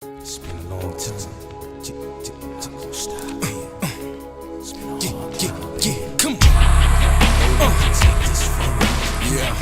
It's been a long time. Stop. It's been a long time. Yeah, come on. Take this from me. Yeah.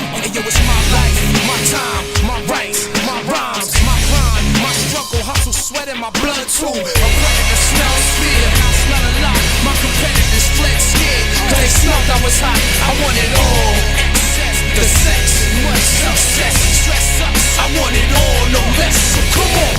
Hey, yo, it's my life, my time, my rights, my rhymes, my grind, my struggle, hustle, sweat in my blood too. I'm letting the smell fear. I smell a lot. My competitors fled scared. Cause they smelled I was hot. I want it all. Excess, the sex, much success, stress up. I want it all, no less. So come on.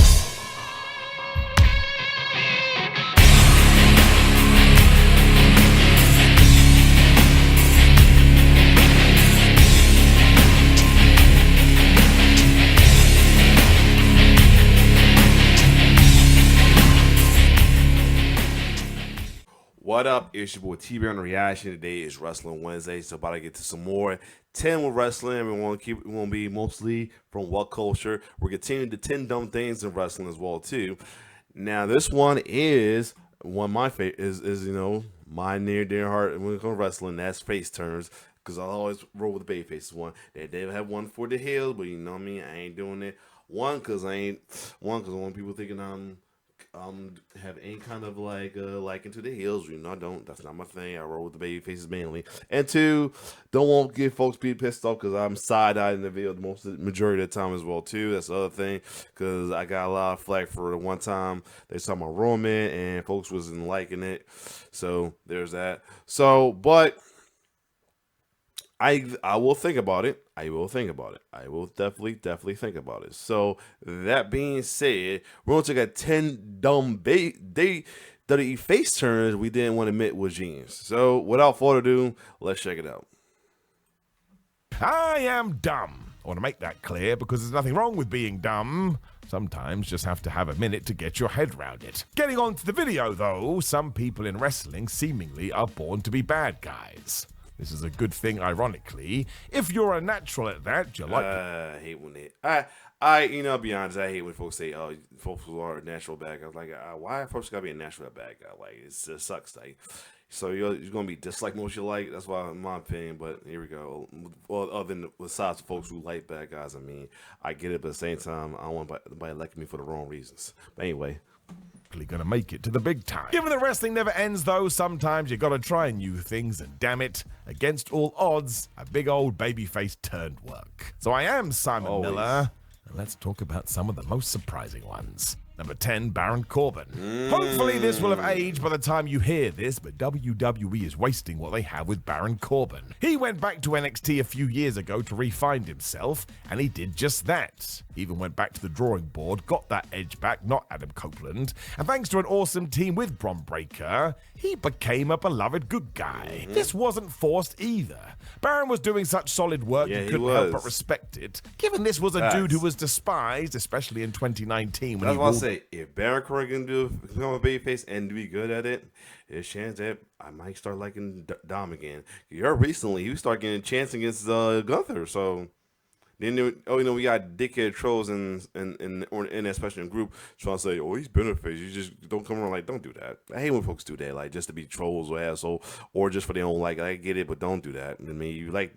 What up? It's your boy T-Bear on the reaction. Today is Wrestling Wednesday, so about to get to some more 10 with wrestling. We want to be mostly from what culture. We're continuing the 10 dumb things in wrestling as well too. Now this one is one of my favorite is my near dear heart when it comes to wrestling. That's face turns, because I always roll with the baby faces one. They have one for the hills, but you know what I mean. I ain't doing it. One because I want people thinking have any kind of liking to the heels. I don't. That's not my thing. I roll with the baby faces mainly. And two, don't want to get folks be pissed off because I'm side-eyed in the video the majority of the time as well too. That's the other thing, because I got a lot of flack for the one time they saw my Roman and folks wasn't liking it. So there's that. So, but I will think about it. I will definitely think about it. So that being said, we're going to take a 10 dumb WWE face turns we didn't want to admit was genius. So without further ado, let's check it out. I am dumb. I want to make that clear because there's nothing wrong with being dumb. Sometimes just have to have a minute to get your head around it. Getting on to the video though, some people in wrestling seemingly are born to be bad guys. This is a good thing, ironically. If you're a natural at that, you like it. I hate when I'll be honest, I hate when folks say, oh, folks who are natural bad guys. Like, why folks gotta be a natural bad guy? Like, it sucks. Like, so you're gonna be disliked most you like. That's why, in my opinion. But here we go. Well, other than besides folks who like bad guys, I mean, I get it, but at the same time, I don't want anybody liking me for the wrong reasons. But anyway. Gonna make it to the big time. Given that wrestling never ends though, sometimes you gotta try new things, and damn it, against all odds, a big old babyface turned work. So I am Simon Miller, and let's talk about some of the most surprising ones. Number 10, Baron Corbin. Hopefully this will have aged by the time you hear this, but WWE is wasting what they have with Baron Corbin. He went back to NXT a few years ago to re-find himself, and he did just that. He even went back to the drawing board, got that edge back, not Adam Copeland, and thanks to an awesome team with Bron Breakker, he became a beloved good guy. This wasn't forced either. Baron was doing such solid work, you couldn't help but respect it, given this was a dude who was despised, especially in 2019 when he ruled. If Baron Corbin can become a babyface and be good at it, there's a chance that I might start liking Dom again. Recently, he started getting a chance against Gunther. So then, we got dickhead trolls in especially in group trying to say, oh, he's beneficial. You just don't come around like, don't do that. I hate when folks do that, like just to be trolls or asshole, or just for their own like. I get it, but don't do that. I mean, you like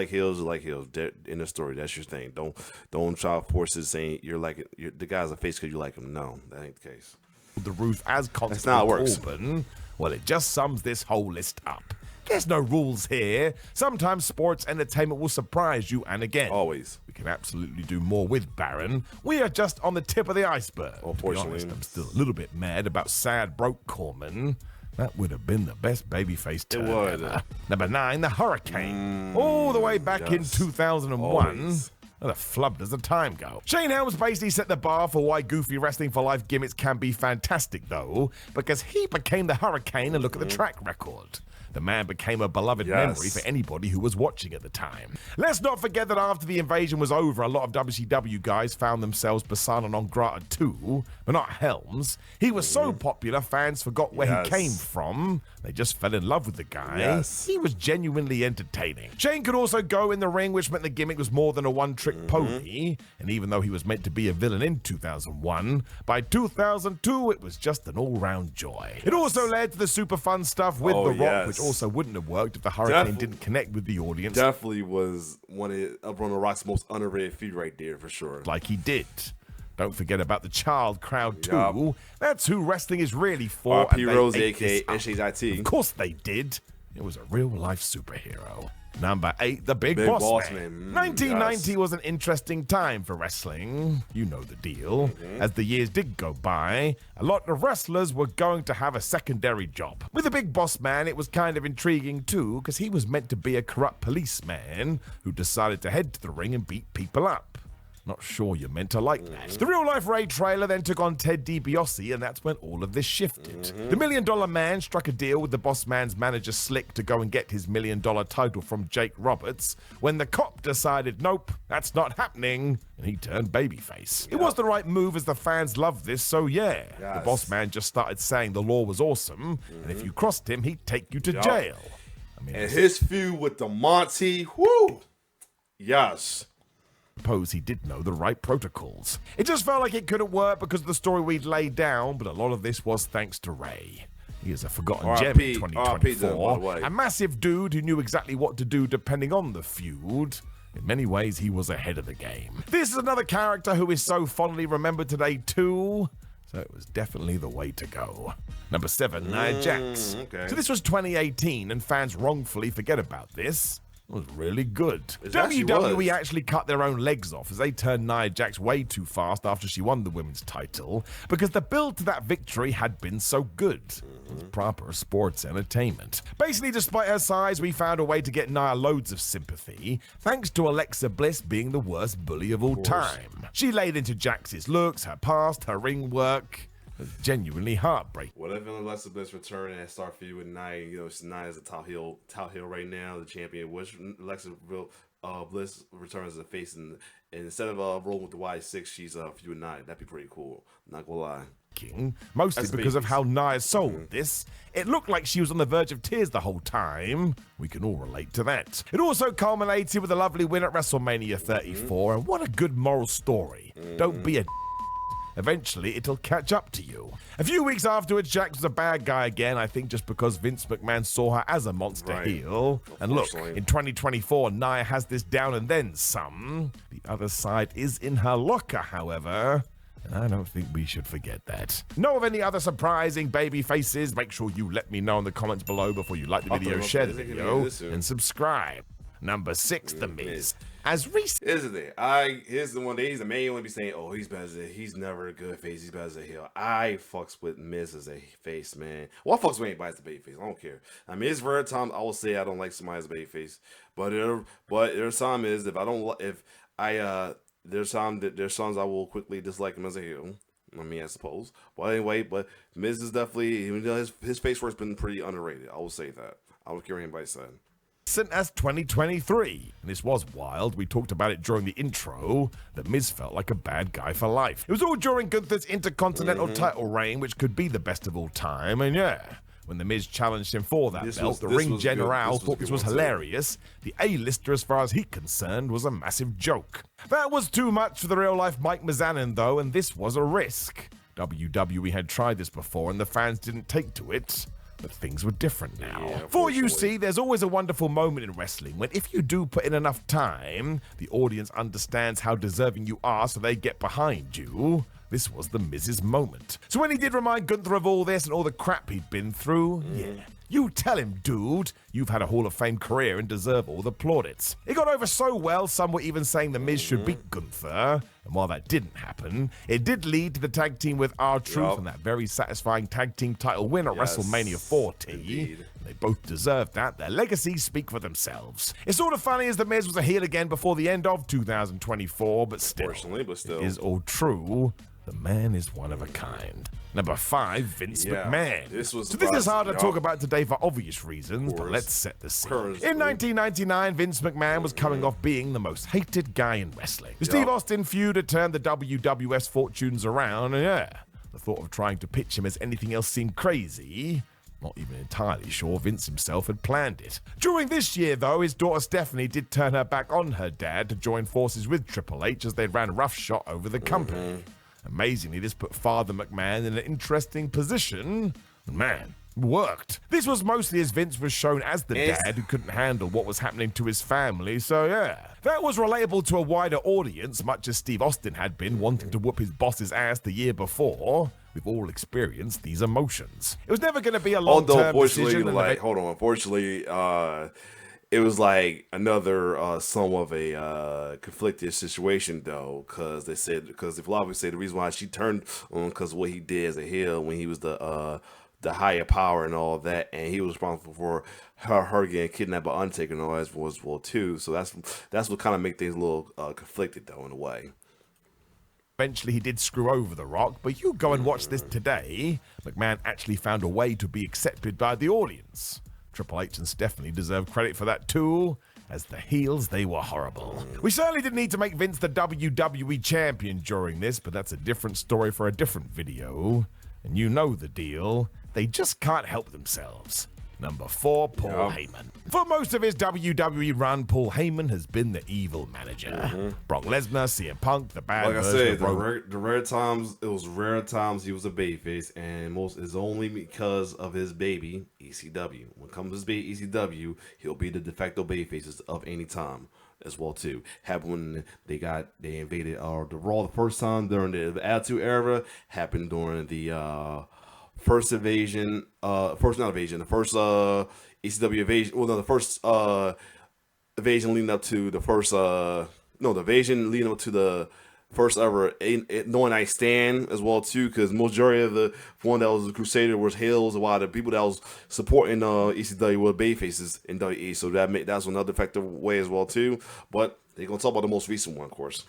heels, you like heels. In the story, that's your thing. Don't try to force it saying the guy's a face because you like him. No, that ain't the case. The roof as That's not how it works. Corbin, well, it just sums this whole list up. There's no rules here. Sometimes sports entertainment will surprise you, and again, always. We can absolutely do more with Baron. We are just on the tip of the iceberg. Unfortunately. To be honest, I'm still a little bit mad about sad broke Corbin. That would have been the best babyface turn ever. Number 9, the Hurricane. All the way back in 2001. Always. The flub does the time go. Shane Helms basically set the bar for why goofy wrestling for life gimmicks can be fantastic, though, because he became the Hurricane, and look at the track record. The man became a beloved memory for anybody who was watching at the time. Let's not forget that after the invasion was over, a lot of WCW guys found themselves persona non grata too, but not Helms. He was so popular, fans forgot where he came from. They just fell in love with the guy. He was genuinely entertaining. Shane could also go in the ring, which meant the gimmick was more than a one-trick one-trick pony, and even though he was meant to be a villain in 2001, by 2002 it was just an all-round joy. It also led to the super fun stuff with The Rock, which also wouldn't have worked if the Hurricane didn't connect with the audience. Definitely was one of The Rock's most underrated feat right there, for sure. Like he did. Don't forget about the child crowd, too. That's who wrestling is really for. R.P. Rose, a.k.a. SHIT. Of course they did. It was a real-life superhero. Number 8, the Big Boss Man. 1990 was an interesting time for wrestling. You know the deal. As the years did go by, a lot of wrestlers were going to have a secondary job. With the Big Boss Man, it was kind of intriguing too, because he was meant to be a corrupt policeman who decided to head to the ring and beat people up. Not sure you're meant to like that. The real-life Ray trailer then took on Ted DiBiase, and that's when all of this shifted. The $1 Million Man struck a deal with the Boss Man's manager Slick to go and get his $1 Million title from Jake Roberts, when the Cop decided, nope, that's not happening, and he turned babyface. It was the right move, as the fans loved this, so yeah. The Boss Man just started saying the law was awesome, and if you crossed him, he'd take you to jail. I mean, and his feud with the Monty, whoo! Yes. Suppose he did know the right protocols. It just felt like it couldn't work because of the story we'd laid down, but a lot of this was thanks to Ray. He is a forgotten gem in 2024, a massive dude who knew exactly what to do depending on the feud. In many ways, he was ahead of the game. This is another character who is so fondly remembered today too, so it was definitely the way to go. Number 7, Nia Jax. So this was 2018, and fans wrongfully forget about this. Was really good. WWE actually cut their own legs off as they turned Nia Jax way too fast after she won the women's title, because the build to that victory had been so good. It was proper sports entertainment. Basically, despite her size, we found a way to get Nia loads of sympathy, thanks to Alexa Bliss being the worst bully of all time. She laid into Jax's looks, her past, her ring work. Genuinely heartbreaking. What if Alexa Bliss return and start feud with Nia? You know, Nia is a top heel right now, the champion. Which Alexa Bliss returns as a face, and instead of rolling with the Y6, she's feud with Nia. That'd be pretty cool. Not gonna lie. Mostly because of how Nia sold this. It looked like she was on the verge of tears the whole time. We can all relate to that. It also culminated with a lovely win at WrestleMania 34, and what a good moral story. Don't be a Eventually, it'll catch up to you. A few weeks afterwards, Jax was a bad guy again, I think just because Vince McMahon saw her as a monster heel. And look, in 2024, Nia has this down and then some. The other side is in her locker, however. And I don't think we should forget that. Know of any other surprising baby faces? Make sure you let me know in the comments below before you like the video, share the video, and subscribe. Number 6, The Miz. As recent. Here's the one that he's the main one be saying, oh, he's better than he's never a good face, he's better as a heel. I fucks with Miz as a face, man. Well, I fucks with anybody as a baby face. I don't care. I mean, it's very times I will say I don't like somebody as a baby face. But there's some is there's times I will quickly dislike him as a heel. I mean, I suppose. But anyway, but Miz is definitely, his face work's been pretty underrated. I will say that. I don't care what anybody said. As 2023. And this was wild. We talked about it during the intro, that Miz felt like a bad guy for life. It was all during Gunther's Intercontinental title reign, which could be the best of all time. And yeah, when the Miz challenged him for that belt, the Ring General thought this was hilarious. The A-lister, as far as he's concerned, was a massive joke. That was too much for the real-life Mike Mizanin, though, and this was a risk. WWE had tried this before, and the fans didn't take to it. But things were different now. For you see, there's always a wonderful moment in wrestling when if you do put in enough time, the audience understands how deserving you are, so they get behind you. This was the Miz's moment. So when he did remind Gunther of all this and all the crap he'd been through, yeah, you tell him, dude, you've had a Hall of Fame career and deserve all the plaudits. It got over so well, some were even saying the Miz should beat Gunther. And while that didn't happen, it did lead to the tag team with R-Truth and that very satisfying tag team title win at WrestleMania 40. They both deserved that. Their legacies speak for themselves. It's sort of funny as the Miz was a heel again before the end of 2024, but still, it is all true. The man is one of a kind. Number 5, Vince McMahon. This is hard to talk about today for obvious reasons, but let's set the scene. In 1999, Vince McMahon was coming off being the most hated guy in wrestling. The Steve Austin feud had turned the WWS fortunes around, and yeah, the thought of trying to pitch him as anything else seemed crazy. Not even entirely sure Vince himself had planned it. During this year, though, his daughter Stephanie did turn her back on her dad to join forces with Triple H as they ran roughshod over the company. Amazingly, this put Father McMahon in an interesting position. Man, it worked. This was mostly as Vince was shown as the dad who couldn't handle what was happening to his family, so yeah. That was relatable to a wider audience, much as Steve Austin had been wanting to whoop his boss's ass the year before. We've all experienced these emotions. It was never going to be a long-term decision. Unfortunately, it was like another somewhat of a conflicted situation, though, because a lot of people say the reason why she turned on because of what he did as a heel when he was the higher power and all that, and he was responsible for her getting kidnapped by Undertaker and all that as well too. So that's what kind of make things a little conflicted, though, in a way. Eventually, he did screw over The Rock, but you go and watch this today. McMahon actually found a way to be accepted by the audience. Triple H and Stephanie deserve credit for that too. As the heels, they were horrible. We certainly didn't need to make Vince the WWE champion during this, but that's a different story for a different video. And you know the deal. They just can't help themselves. Number 4, Paul Heyman. For most of his WWE run, Paul Heyman has been the evil manager. Brock Lesnar, CM Punk, the bad like version I said, of Roman. the rare times he was a babyface, and most is only because of his baby ECW. When it comes to his baby ECW, he'll be the de facto babyfaces of any time as well too. Happened when they invaded the Raw the first time during the Attitude Era. Happened during the first invasion, the first ECW invasion. Well, no, the first invasion leading up to the first, the invasion leading up to the first ever No Night Stand as well too. Because majority of the one that was the Crusader was heels, while the people that was supporting ECW were babyfaces in WWE. So that's another effective way as well too. But they're gonna talk about the most recent one, of course.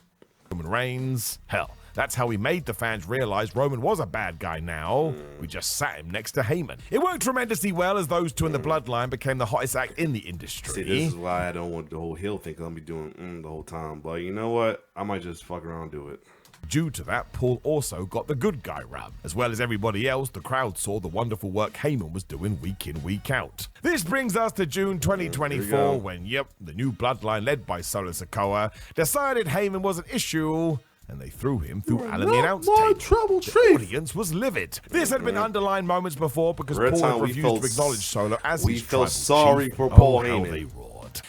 Roman Reigns, hell. That's how we made the fans realize Roman was a bad guy now. We just sat him next to Heyman. It worked tremendously well as those two in the bloodline became the hottest act in the industry. See, this is why I don't want the whole heel thing. I'll be doing the whole time. But you know what? I might just fuck around and do it. Due to that, Paul also got the good guy rub. As well as everybody else, the crowd saw the wonderful work Heyman was doing week in, week out. This brings us to June 2024 when, the new bloodline led by Solo Sikoa decided Heyman was an issue, and they threw him through Alan the announce table. The audience was livid. This had been underlined moments before because Paul had refused to acknowledge Solo as his tribal chief. We felt sorry for Paul Heyman. They roared.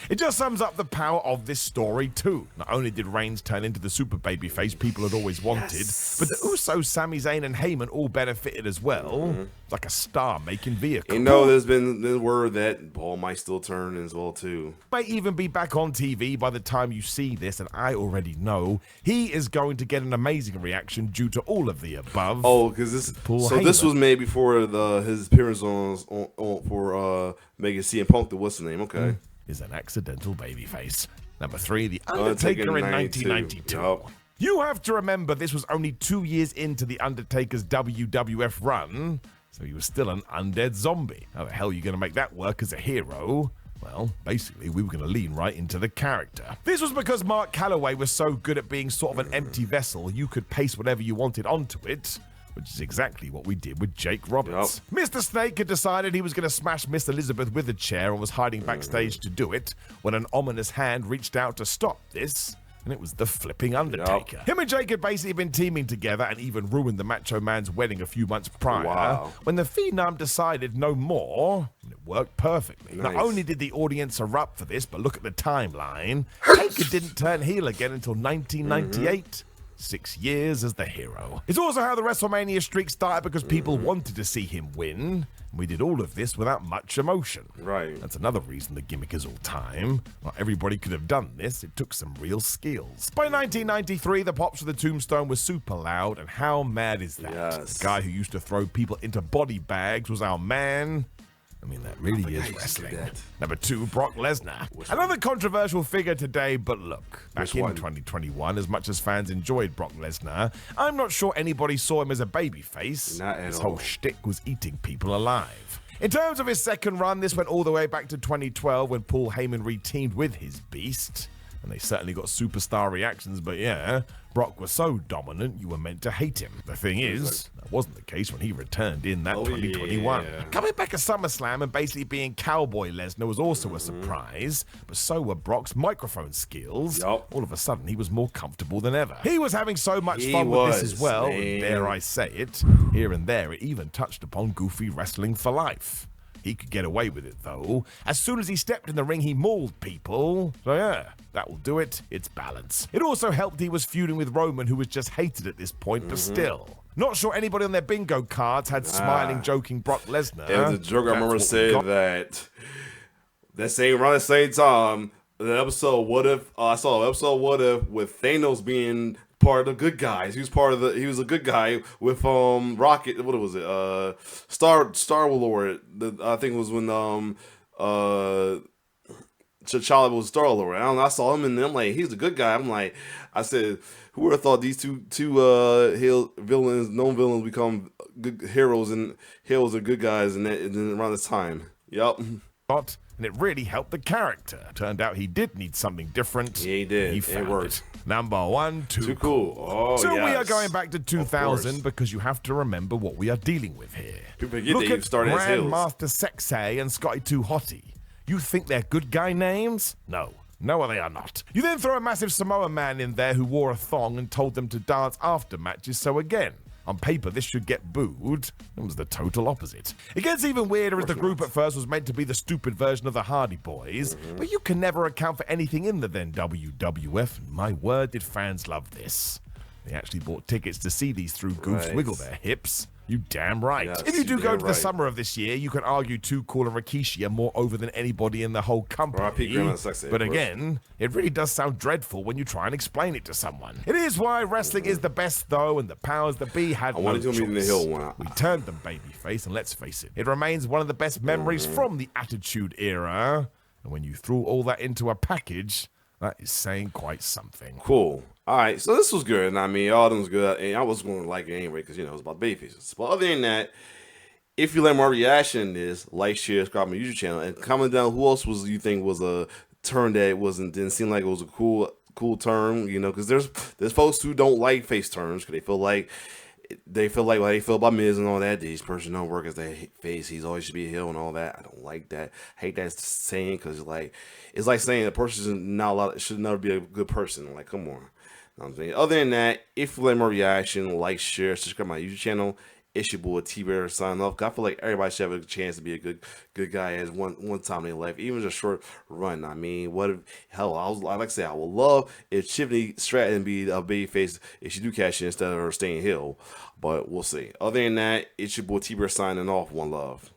It just sums up the power of this story too. Not only did Reigns turn into the super babyface people had always wanted, but the Usos, Sami Zayn, and Heyman all benefited as well. Like a star-making vehicle. You know, there's been the word that Paul might still turn as well too. Might even be back on TV by the time you see this, and I already know he is going to get an amazing reaction due to all of the above. Oh, because this was made before his appearance for making CM Punk the what's the name? Okay, is an accidental babyface. Number 3, The Undertaker in 1992. Yep. You have to remember this was only 2 years into The Undertaker's WWF run, so he was still an undead zombie. How the hell are you going to make that work as a hero? Well, basically, we were going to lean right into the character. This was because Mark Calloway was so good at being sort of an empty vessel, you could paste whatever you wanted onto it, which is exactly what we did with Jake Roberts. Mr. Snake had decided he was going to smash Miss Elizabeth with a chair and was hiding backstage to do it when an ominous hand reached out to stop this. And it was the flipping Undertaker. Him and Jake had basically been teaming together and even ruined the Macho Man's wedding a few months prior. When the Phenom decided no more, and it worked perfectly. Not only did the audience erupt for this, but look at the timeline. Taker didn't turn heel again until 1998. 6 years as the hero. It's also how the WrestleMania streak started because people wanted to see him win. We did all of this without much emotion. Right. That's another reason the gimmick is all time. Not everybody could have done this. It took some real skills. By 1993, the pops for the Tombstone was super loud, and how mad is that? Yes. The guy who used to throw people into body bags was our man. I mean, that really is wrestling. Number 2, Brock Lesnar. Another controversial figure today, but look, back in 2021, as much as fans enjoyed Brock Lesnar, I'm not sure anybody saw him as a babyface. Not at His all. whole shtick was eating people alive. In terms of his second run, this went all the way back to 2012 when Paul Heyman reteamed with his beast. And they certainly got superstar reactions, but yeah, Brock was so dominant you were meant to hate him. The thing is, that wasn't the case when he returned in that 2021. Yeah. Coming back at SummerSlam and basically being Cowboy Lesnar was also a surprise, but so were Brock's microphone skills. Yup. All of a sudden, he was more comfortable than ever. He was having so much fun with this as well, and dare I say it, here and there it even touched upon goofy wrestling for life. He could get away with it, though. As soon as he stepped in the ring, he mauled people. So yeah, that will do it. It's balance. It also helped he was feuding with Roman, who was just hated at this point, but still. Not sure anybody on their bingo cards had smiling, joking Brock Lesnar. And the joke I remember said that same around the same time, the episode What If, I saw an episode What If with Thanos being part of the good guys. He was a good guy with Rocket. What was it? Star Lord. I think it was when T'Challa was Star Lord. I saw him and I'm like, he's a good guy. I said, who would have thought these two villains, known villains, become good heroes and heroes are good guys and around this time. Yup. And it really helped the character. Turned out he did need something different. Yeah, he did. He found it worked. Number one, too cool. Oh, so yes. we are going back to 2000 because you have to remember what we are dealing with here. People forget Look that at you started as heels. Grandmaster Sexay and Scotty 2 Hottie. You think they're good guy names? No, they are not. You then throw a massive Samoan man in there who wore a thong and told them to dance after matches, so again, on paper, this should get booed. It was the total opposite. It gets even weirder as the group at first was meant to be the stupid version of the Hardy Boys, but you can never account for anything in the then WWF, and my word, did fans love this. They actually bought tickets to see these three goofs wiggle their hips. You damn right. Yes, if you do go to the right. summer of this year, you can argue Too Cool and Rikishi are more over than anybody in the whole company. But again, it really does sound dreadful when you try and explain it to someone. It is why wrestling is the best, though, and the powers that be had no choice. In the hill one. We turned them babyface, and let's face it, it remains one of the best memories from the Attitude Era. And when you threw all that into a package, that is saying quite something. Cool. All right, so this was good. And I mean, all of them was good. And I was going to like it anyway because, it was about babyfaces. But other than that, if you like my reaction to this, like, share, subscribe to my YouTube channel. And comment down who else you think was a term that didn't seem like it was a cool term, because there's folks who don't like face terms because they feel like how they feel about Miz and all that. This person don't work as their face. He's always should be a heel and all that. I don't like that. I hate that saying because it's like saying a person should never be a good person. Like, come on. Know what I'm saying? Other than that, if you like my reaction, like, share, subscribe to my YouTube channel. It's your boy T-Bear signing off. I feel like everybody should have a chance to be a good guy as one time in their life, even just a short run. I mean, like I said, I would love if Tiffany Stratton be a babyface if she do cash in instead of her staying heel. But we'll see. Other than that, it's your boy T-Bear signing off. One love.